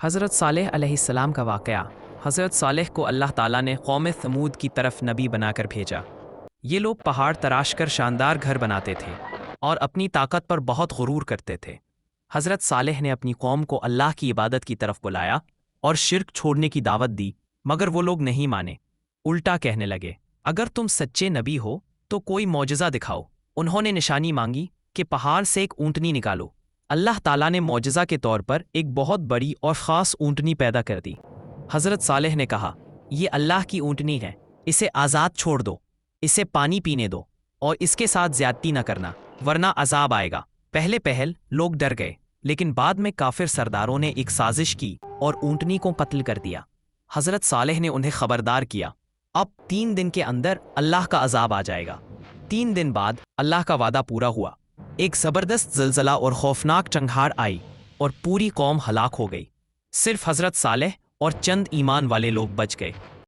حضرت صالح علیہ السلام کا واقعہ۔ حضرت صالح کو اللہ تعالیٰ نے قوم ثمود کی طرف نبی بنا کر بھیجا۔ یہ لوگ پہاڑ تراش کر شاندار گھر بناتے تھے اور اپنی طاقت پر بہت غرور کرتے تھے۔ حضرت صالح نے اپنی قوم کو اللہ کی عبادت کی طرف بلایا اور شرک چھوڑنے کی دعوت دی، مگر وہ لوگ نہیں مانے۔ الٹا کہنے لگے، اگر تم سچے نبی ہو تو کوئی معجزہ دکھاؤ۔ انہوں نے نشانی مانگی کہ پہاڑ سے ایک اونٹنی نکالو۔ اللہ تعالیٰ نے معجزہ کے طور پر ایک بہت بڑی اور خاص اونٹنی پیدا کر دی۔ حضرت صالح نے کہا، یہ اللہ کی اونٹنی ہے، اسے آزاد چھوڑ دو، اسے پانی پینے دو اور اس کے ساتھ زیادتی نہ کرنا، ورنہ عذاب آئے گا۔ پہلے لوگ ڈر گئے، لیکن بعد میں کافر سرداروں نے ایک سازش کی اور اونٹنی کو قتل کر دیا۔ حضرت صالح نے انہیں خبردار کیا، اب 3 دن کے اندر اللہ کا عذاب آ جائے گا۔ 3 دن بعد اللہ کا وعدہ پورا ہوا۔ ایک زبردست زلزلہ اور خوفناک چنگھاڑ آئی اور پوری قوم ہلاک ہو گئی۔ صرف حضرت صالح اور چند ایمان والے لوگ بچ گئے۔